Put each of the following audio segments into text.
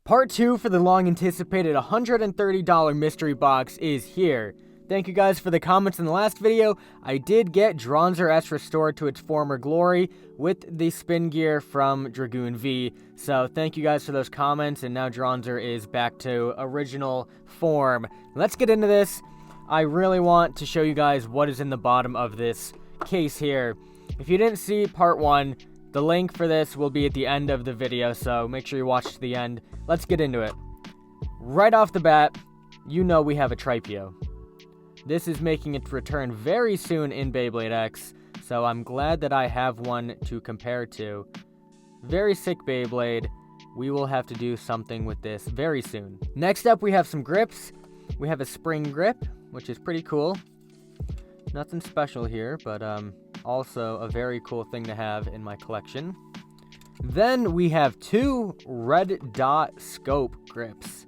Part 2 for the long-anticipated $130 mystery box is here. Thank you guys for the comments in the last video. I did get Dronzer S restored to its former glory with the spin gear from Dragoon V. So thank you guys for those comments, and now Dronzer is back to original form. Let's get into this. I really want to show you guys what is in the bottom of this case here. If you didn't see part 1, the link for this will be at the end of the video, so make sure you watch to the end. Let's get into it. Right off the bat, you know we have a Tripio. This is making its return very soon in Beybladex, so I'm glad that I have one to compare to. Very sick Beyblade. We will have to do something with this very soon. Next up, we have some grips. We have a spring grip, which is pretty cool. Nothing special here, but also a very cool thing to have in my collection. Then we have 2 red dot scope grips,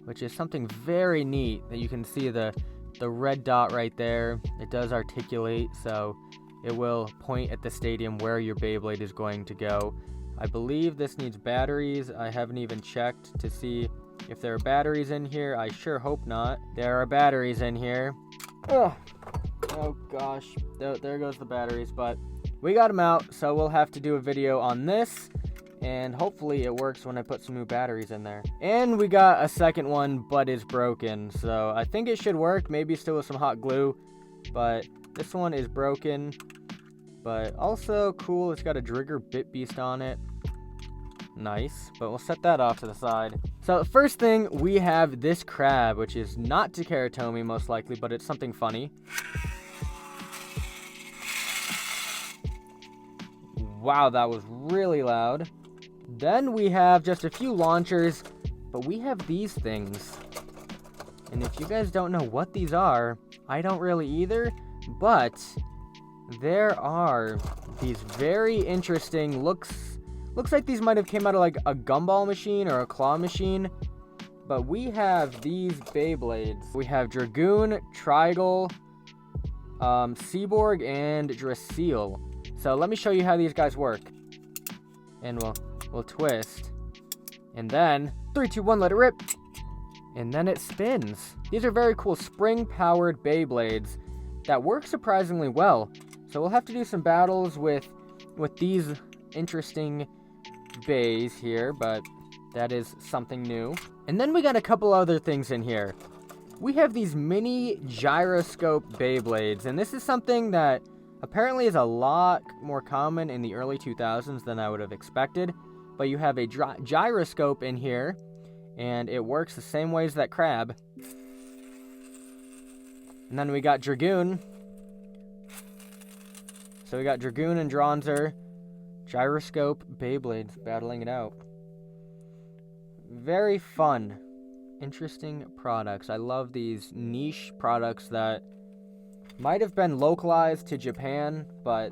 which is something very neat that you can see the red dot right there. It does articulate, so it will point at the stadium where your Beyblade is going to go. I believe this needs batteries. I haven't even checked to see if there are batteries in here. I sure hope not. There are batteries in here. Ugh. Oh gosh, there goes the batteries, but we got them out, so we'll have to do a video on this, and hopefully it works when I put some new batteries in there. And we got a second one, but it's broken, so I think it should work, maybe still with some hot glue, but this one is broken, but also cool. It's got a Drigger Bit Beast on it. Nice, but we'll set that off to the side. So first thing, we have this crab, which is not Takeratomi most likely, but it's something funny. Wow, that was really loud. Then we have just a few launchers, but we have these things. And if you guys don't know what these are, I don't really either, but there are these very interesting looks like these might have came out of like a gumball machine or a claw machine, but we have these Beyblades. We have Dragoon, Trigal, Seaborg, and Drasil. So let me show you how these guys work. And we'll twist. And then 3, 2, 1, let it rip. And then it spins. These are very cool spring-powered Beyblades that work surprisingly well. So we'll have to do some battles with these interesting bays here, but that is something new. And then we got a couple other things in here. We have these mini gyroscope Beyblades, and this is something that apparently is a lot more common in the early 2000s than I would have expected. But you have a gyroscope in here, and it works the same way as that crab. And then we got Dragoon. So we got Dragoon and Dronzer, gyroscope Beyblades battling it out. Very fun, interesting products. I love these niche products that might have been localized to Japan, but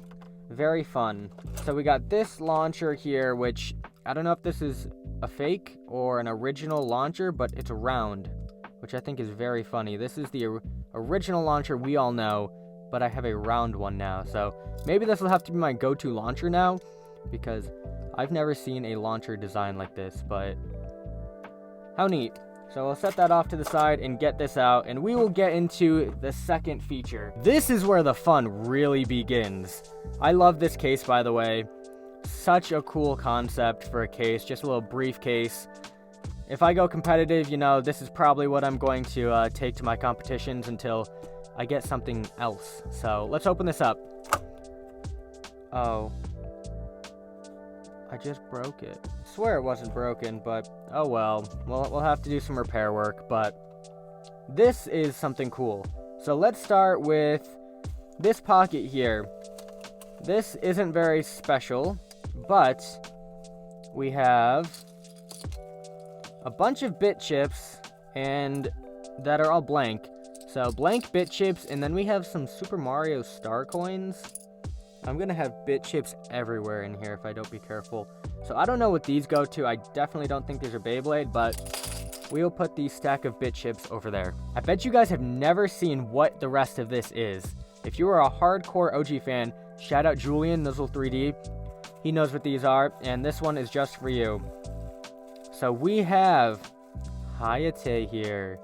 very fun. So we got this launcher here, which I don't know if this is a fake or an original launcher, but it's round, which I think is very funny. This is the original launcher we all know, but I have a round one now. So maybe this will have to be my go-to launcher now, because I've never seen a launcher design like this, but how neat. So we'll set that off to the side and get this out, and we will get into the second feature. This is where the fun really begins. I love this case, by the way. Such a cool concept for a case, just a little briefcase. If I go competitive, you know, this is probably what I'm going to take to my competitions until I get something else. So let's open this up. Oh. I just broke it. I swear it wasn't broken, but oh well. We'll have to do some repair work, but this is something cool. So let's start with this pocket here. This isn't very special, but we have a bunch of bit chips and that are all blank. So blank bit chips, and then we have some Super Mario Star coins. I'm gonna have bit chips everywhere in here if I don't be careful. So I don't know what these go to. I definitely don't think these are Beyblade, but we'll put these stack of bit chips over there. I bet you guys have never seen what the rest of this is. If you are a hardcore OG fan, shout out Julian, NOOZLE 3D. He knows what these are, and this one is just for you. So we have Hayate here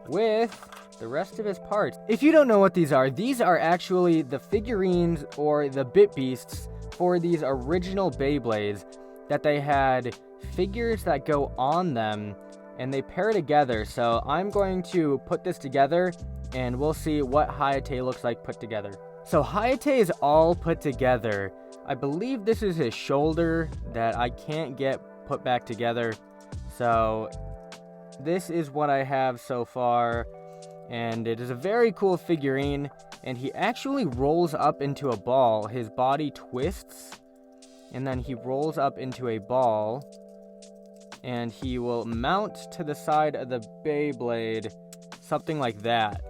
with the rest of his parts. If you don't know what these are actually the figurines or the bit beasts for these original Beyblades that they had figures that go on them and they pair together. So I'm going to put this together and we'll see what Hayate looks like put together. So Hayate is all put together. I believe this is his shoulder that I can't get put back together. So this is what I have so far, and it is a very cool figurine, and he actually rolls up into a ball. His body twists, and then he rolls up into a ball, and he will mount to the side of the Beyblade, something like that.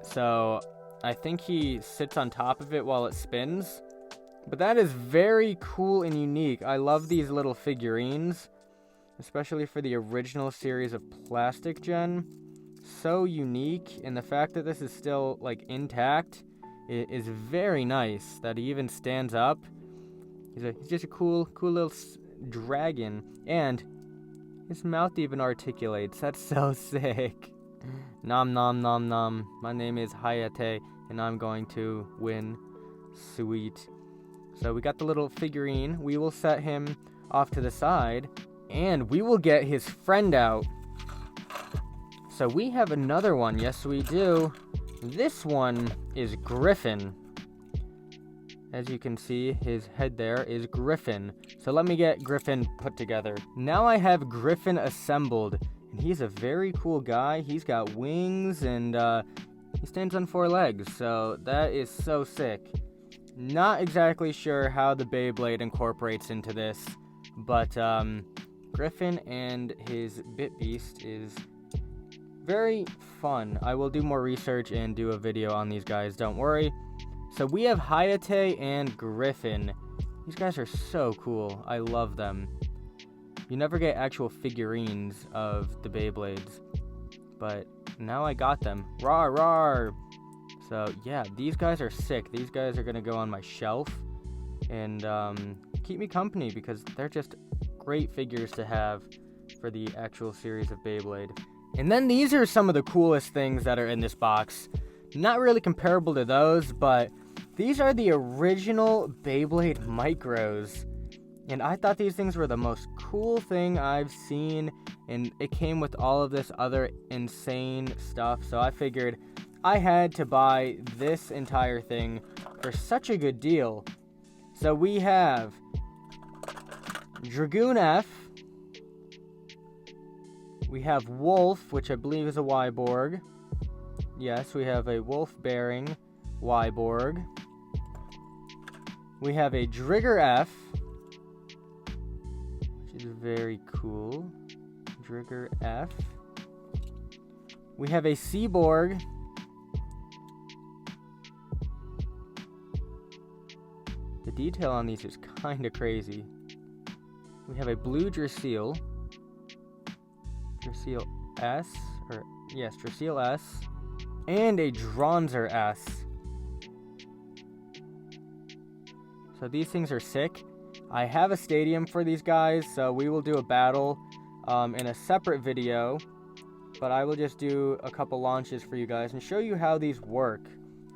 So I think he sits on top of it while it spins, but that is very cool and unique. I love these little figurines, especially for the original series of Plastic Gen. So unique, and the fact that this is still like intact is very nice. That he even stands up. He's just a cool little dragon, and his mouth even articulates. That's so sick. Nom nom nom nom. My name is Hayate, and I'm going to win. Sweet. So we got the little figurine. We will set him off to the side, and we will get his friend out. So we have another one. Yes, we do. This one is Griffin. As you can see, his head there is Griffin. So let me get Griffin put together. Now I have Griffin assembled, and he's a very cool guy. He's got wings, and he stands on 4 legs. So that is so sick. Not exactly sure how the Beyblade incorporates into this, but Griffin and his Bit Beast is very fun. I will do more research and do a video on these guys, don't worry. So we have Hayate and Griffin. These guys are so cool. I love them. You never get actual figurines of the Beyblades, but now I got them. Rawr, rawr! So yeah, these guys are sick. These guys are gonna go on my shelf and keep me company because they're just great figures to have for the actual series of Beyblade. And then these are some of the coolest things that are in this box. Not really comparable to those, but these are the original Beyblade Micros. And I thought these things were the most cool thing I've seen, and it came with all of this other insane stuff, so I figured I had to buy this entire thing for such a good deal. So we have Dragoon F. We have Wolf, which I believe is a Wyborg. Yes, we have a wolf-bearing Wyborg. We have a Drigger F, which is very cool. Drigger F. We have a Seaborg. The detail on these is kind of crazy. We have a blue Drasil. Drasil S, or yes, Drasil S. And a Dronzer S. So these things are sick. I have a stadium for these guys, so we will do a battle in a separate video. But I will just do a couple launches for you guys and show you how these work.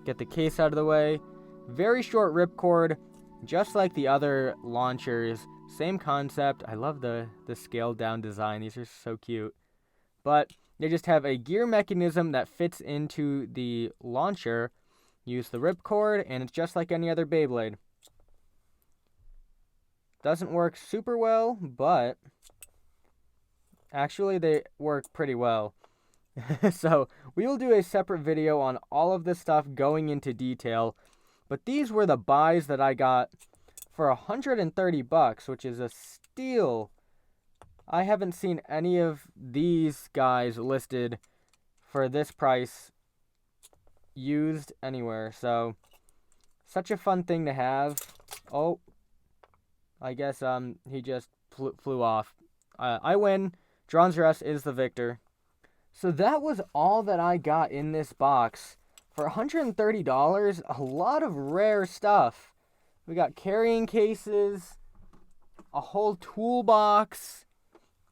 Get the case out of the way. Very short ripcord, just like the other launchers. Same concept. I love the scaled down design. These are so cute. But they just have a gear mechanism that fits into the launcher. Use the ripcord, and it's just like any other Beyblade. Doesn't work super well, but actually they work pretty well. So we will do a separate video on all of this stuff going into detail. But these were the buys that I got for $130, which is a steal. I haven't seen any of these guys listed for this price used anywhere. So such a fun thing to have. Oh, I guess he just flew off. I win. Dronzer S is the victor. So that was all that I got in this box. For $130, a lot of rare stuff. We got carrying cases, a whole toolbox,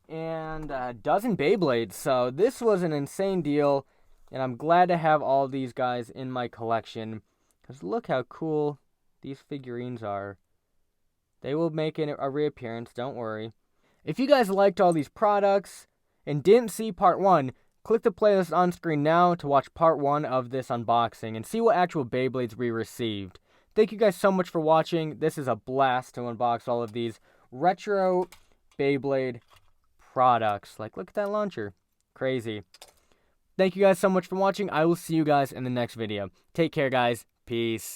and a dozen Beyblades. So this was an insane deal, and I'm glad to have all these guys in my collection, because look how cool these figurines are. They will make a reappearance, don't worry. If you guys liked all these products and didn't see part 1, click the playlist on screen now to watch part 1 of this unboxing and see what actual Beyblades we received. Thank you guys so much for watching. This is a blast to unbox all of these retro Beyblade products. Like, look at that launcher. Crazy. Thank you guys so much for watching. I will see you guys in the next video. Take care, guys. Peace.